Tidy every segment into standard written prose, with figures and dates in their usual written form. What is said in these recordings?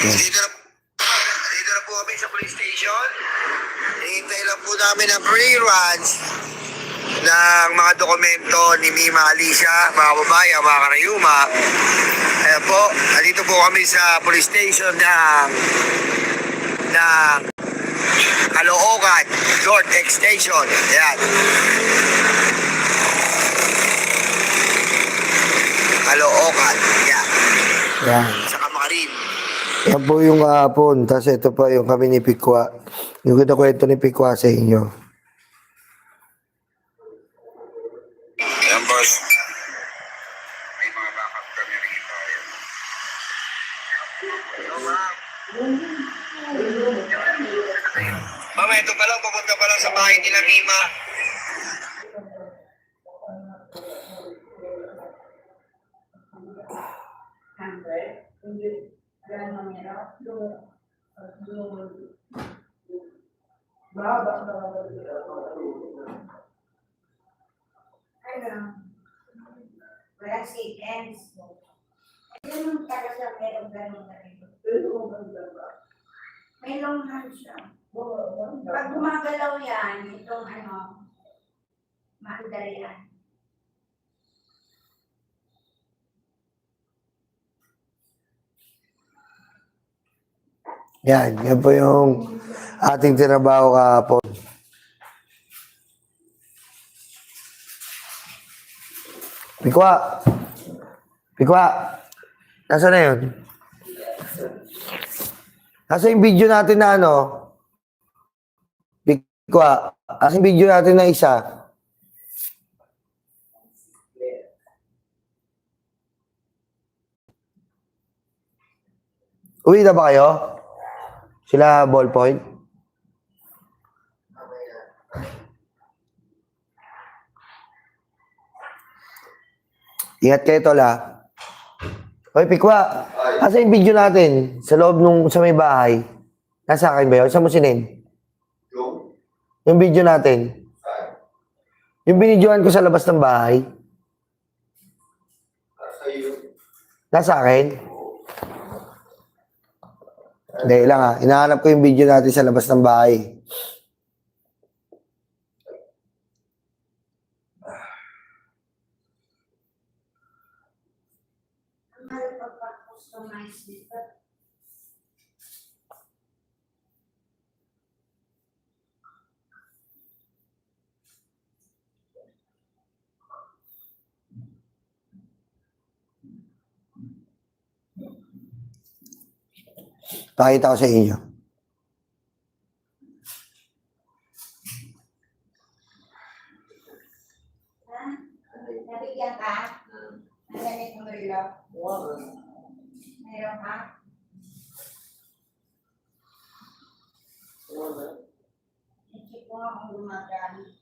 Yan. Dito na po kami sa police station. Hihintay lang po namin ang pre-runs ng mga dokumento ni Mima Alicia, mga kababayan, mga karayuma. Ayan po, nandito po kami sa police station ng Caloocan North Extension. Ayan. Caloocan. Ayan. Yan. Sa Kamarin. Yan po yung hapon. Tapos ito pa yung kami ni Pikwa. Yung kwento ni Pikwa sa inyo. Ayan, boss. May mga backup kami rito. Hello, ma'am. Ma'am, ito pa lang. Pupunta pa lang sa bahay nila, Mima. Walang seconds. Ganun talaga merong ganun na rin. May long hand siya. Pag gumagalaw yan, itong maandar yan. Yan po yung ating tinabaho kahapon. Pikwa, nasa na yun? Nasa yung video natin na Pikwa, nasa yung video natin na isa? Uwi na ba kayo? Sila ballpoint? Ingat kayo, tol, ha? Hoy, Pikwa, asa yung video natin sa loob sa may bahay? Nasa akin ba yun? Saan mo sinin? Yung video natin. Yung binidyohan ko sa labas ng bahay. Nasa akin? Hindi lang, ha? Hinahanap ko yung video natin sa labas ng bahay. Pag-customize dito. Pakita ko sa inyo. Nabigyan ka? Ang ganit ng relo? Meron ka? I-check ko nga kung gumagamit.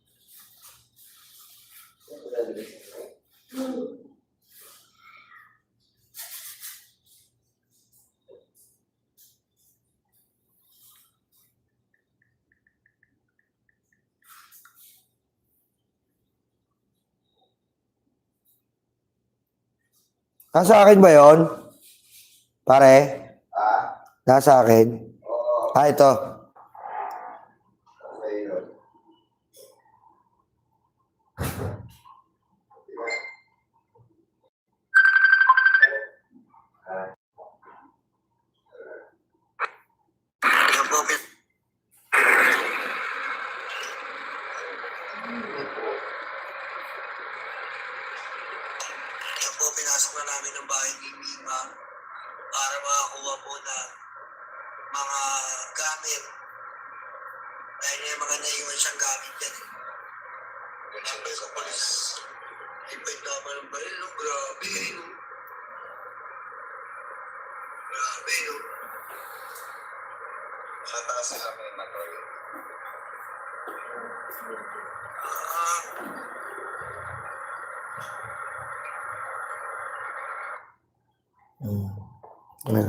Nasa akin ba yun? Pare? Nasa akin? Ito. Ayan po, pinasok na namin ng bahay ni Mima para makakuha po na mga gamit. Dahil may mga naiwan siyang gamit yan. Siyempre sa polis, ipin naman ng baril, no? Grabe, no? Grabe, no? Sa taas sila may matol. Ano?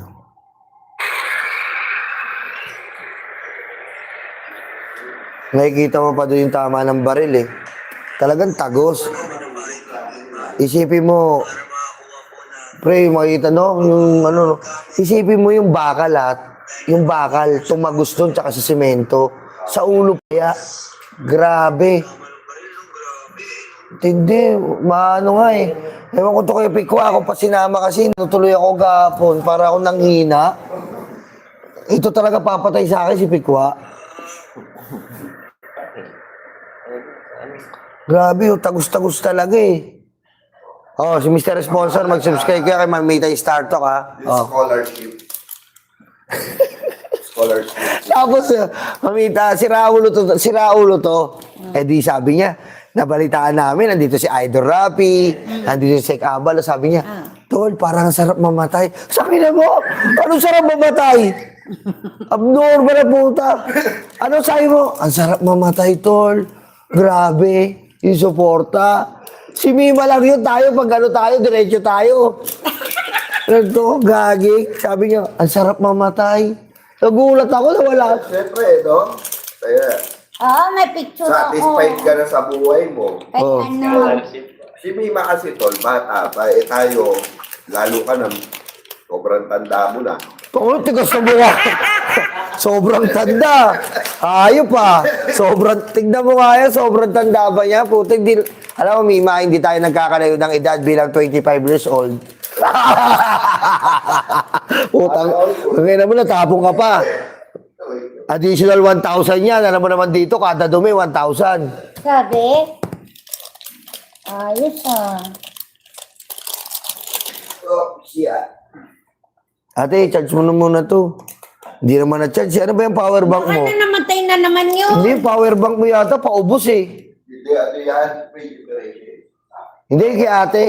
Nakikita mo pa doon yung tama ng baril, eh. Talagang tagos. Isipin mo, pre, makikita, no? Yung Isipin mo yung bakal yung bakal, tumagos doon tsaka sa simento. Sa ulo kaya, grabe. Hindi, maano nga eh. Ewan ko to kay Pikwa, ako pa sinama kasi, natuloy ako gapon para ako nanghina. Ito talaga papatay sa akin si Pikwa. Grabe, tagos-tagos talaga eh. Oh, si Mr. Sponsor, mag-subscribe kaya kay Mamitay Star Talk ha. Oh. Scholarship. Scholarship. Tapos, Mamita, si Raulo to. Eh di sabi niya, nabalitaan namin, nandito si Idol Rapi, nandito si Sek Abalo, sabi niya, Tol, parang sarap mamatay. Sabi na mo, anong sarap mamatay? Abnormal na puta. Ano sabi mo? Ang sarap mamatay, Tol. Grabe, yung suporta. Si Mima lang yun tayo, pag ano tayo, diretso tayo. Ito, gagi. Sabi niya, ang sarap mamatay. Nagulat ako na wala. Siyempre, no? Kaya, Oo, may picture ako. satisfied ka na sa buhay mo. Ay, Oh. ano. Si Mima kasi, tol, bata pa. Eh tayo, lalo ka na, sobrang tanda mo na. Oo, tigas na buka. Sobrang tanda. Ayop pa. Tignan mo nga yan, sobrang tanda ba niya? Putik, alam mo, Mima, hindi tayo nagkakalayo ng edad bilang 25 years old. Putang, ngayon mo, natapong ka pa. Additional 1,000 yan. Alam mo naman dito, kada dumi, 1,000. Sabi? Ayos ah. Oh, siya. Ate, charge mo na muna to. Hindi naman na-charge. Ano ba yung power bank mo? Ano namatay na naman yun? Hindi, yung power bank mo yata, paubos eh. Hindi, ano yan? Hindi, kay ate.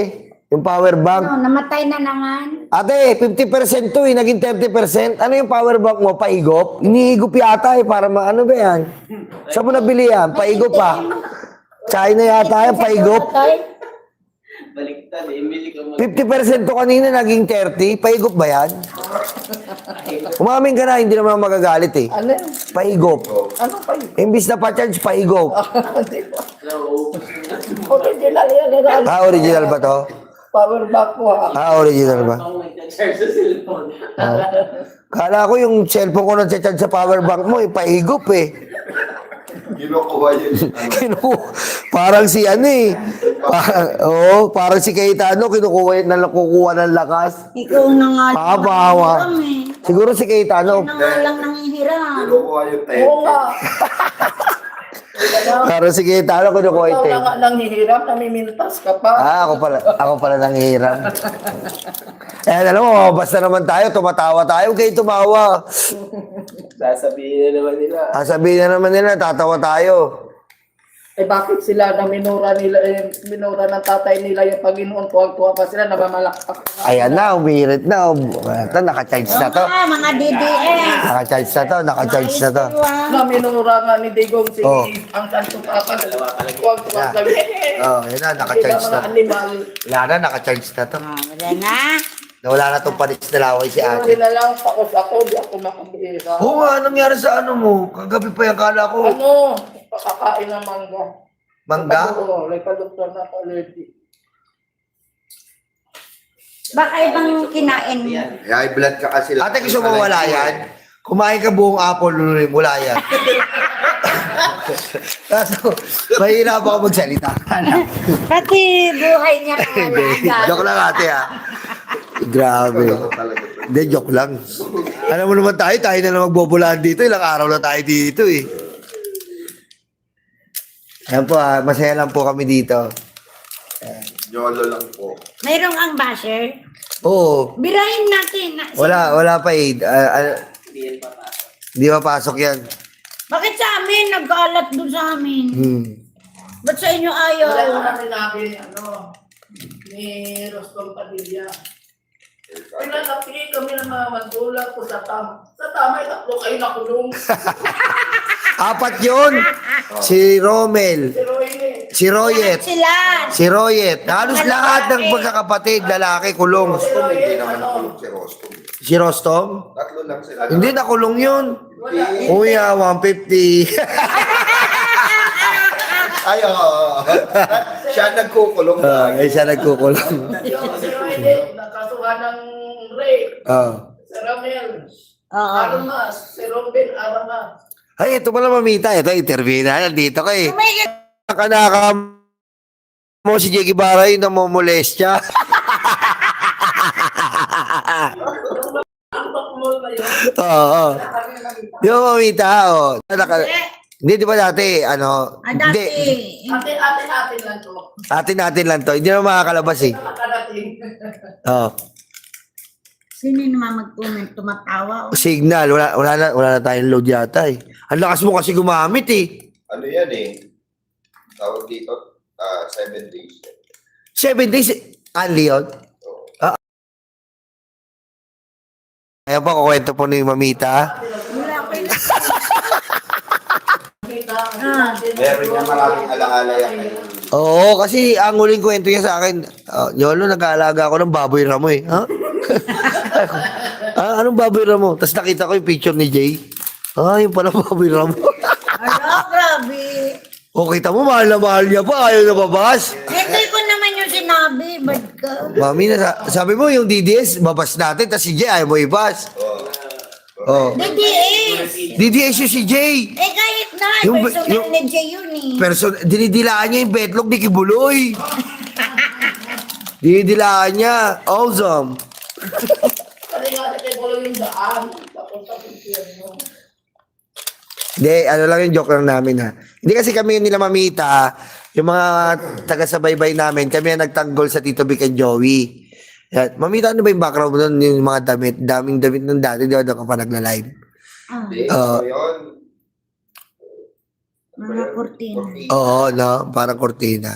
Yung power bank. Ano, namatay na naman? Ate, 50% to eh, naging 30%. Ano yung power bank mo? Paigop? Inihigop yata eh, para ano ba yan? Saan mo nabili yan? Paigop pa. China yata yan, paigop. Baliktad eh, bili ka mo. 50% to kanina, naging 30. Paigop ba yan? Umamin ka na, hindi naman ako magagalit eh. Ano? Paigop. Ano pa yun? Imbis na pa-charge, paigop. Di ba? Original yan. Ano? Ah, original ba to? Power back ko ha. Ah, original ba? Ako may charge sa cellphone. Kala ko yung cellphone ko nag-charge sa power bank mo, eh, paigop eh. Kinukuha yun. Parang si ano eh. Parang si Cayetano, nakukuha ng lakas. Ikaw na nga lang Papawa. nanghiram eh. Siguro si Cayetano. Ikaw na nga lang nanghiram. Kinukuha yung tayo. Oo nga. Parang si Cayetano, kinukuha Ikaw ito. na nga nang hihirap, namimintas ka pa. Ah, ako pala nanghihiram. Alam mo, basta naman tayo, tumatawa tayo, huwag kayo tumawa. Sasabihin na naman nila. Sabihin na naman nila, tatawa tayo. Eh bakit sila na minura ng tatay nila yung Panginoon, tuwag-tuwa pa sila, namamalakpak. Ayan na, umirit na. Ito, naka-charge na to. Ah, mga DDS. Naka-charge na to, naka-charge na to. Na minura nga ni Digong si Oh. ang Santo Papa. Tuwag-tuwa Yeah. sabi. Oh, yun na, Sila naka-charge mga na. animal. Wala na, naka-charge na to. Wala na. Wala na itong panis na laway si Hindi ate. na lang, takos ako, di ako makabihira. Oo nga, anong nangyari sa ano mo? Kagabi pa yung kala ko. Ano? Pakakain ng mangga. Mangga? Oo, like a doctor na allergy. Baka ibang kinain mo. High blood ka kasi. Ate, gusto mo wala yan? Kumain ka buong apple, lununin, wala yan. Kaso, mahirap ako magsalita. Pati buhay niya wala. Joke lang ate ha. Grabe. Hindi, joke lang. Alam mo naman tayo na lang magbobolaan dito. Ilang araw na tayo dito eh. Ayan po ha, masaya lang po kami dito. Yolo lang po. Mayroong ang basher. Oo, Birahin natin. wala pa eh. Hindi yan papasok. Hindi mapasok yan. Bakit sa amin? Nag-aalat doon sa amin. Ba't sa inyo ayaw? Wala ko na sinabi ni ni Rostom Padilla. Pinalaki kami ng mga magulang ko sa tama, tatlo kayo nakulong. Apat yun. Si Romel. Pero ini, Si Royet. Sila. Si Royet. Halos lahat ng pagkakapatid, lalaki, kulong. Hindi naman nakulong si Rostom. Si Rostom? Tatlo lang sila. Hindi, nakulong yun. Uy, 150. Ay, oo. Siya nagkukulong na. Siya nagkukulong. yung si Roy, nakasuhan ng rape. Oh. Sa Ramel, Oo. Armas, si Robin Armas. Ay, ito pala mamita. Ito, interview na. Nandito ka eh. Tumigil. Kanaka mo si Jiggy Baray na momolestya. Ang pakmol na yun. Oo. Yung mamita, oh. Hindi, di ba dati, ano? Dati. Hindi. Ate-ate lang to. Atin lang to. Hindi na makakalabas eh. Nakakarating. Oo. Sino naman mag-comment? Tumatawa. Oh. Signal. Wala na tayong load yata eh. Ang lakas mo kasi gumamit eh. Ano yan eh? Tawag dito, 7 days. 7 days, only yun. Ayaw pa, kukwento po ni Mamita. Wala ko yun. Meron niya maraming alaala yan. Oo, kasi ang huling kwento niya sa akin, Yolo, nag-aalaga ako ng baboy ramo eh. Ha? Anong baboy ramo? Tapos nakita ko yung picture ni Jay. Yung pala baboy ramo. Ala, grabe. O, kita mo, mahal na mahal niya pa. Ayaw na babas. Hindi ko naman yung sinabi. Bad ka. Mami, sabi mo yung DDS, babas natin. Tapos si Jay, ayaw mo ibas. Oh. DDS. DDS yung si Jay. Kahit na. Yung- Personal yung- na Jay yun eh. Dinidilaan niya yung betlog ni Kibuloy. Dinidilaan niya. Awesome. Kasi nga kay Bolo yung daan. Tapos sa picture mo. Hindi, ano lang yung joke lang namin ha. Hindi kasi kami nila Mamita, yung mga taga-sabaybay namin, kami ang nagtanggol sa Tito Vic and Joey. Yan. Mamita, ano ba yung background mo doon? Yung mga damit, daming damit nung dati, di ba doon ka pa nagla-live? Hindi, Oo. ano yun? Mga kurtina. Oo, no? Parang kortina.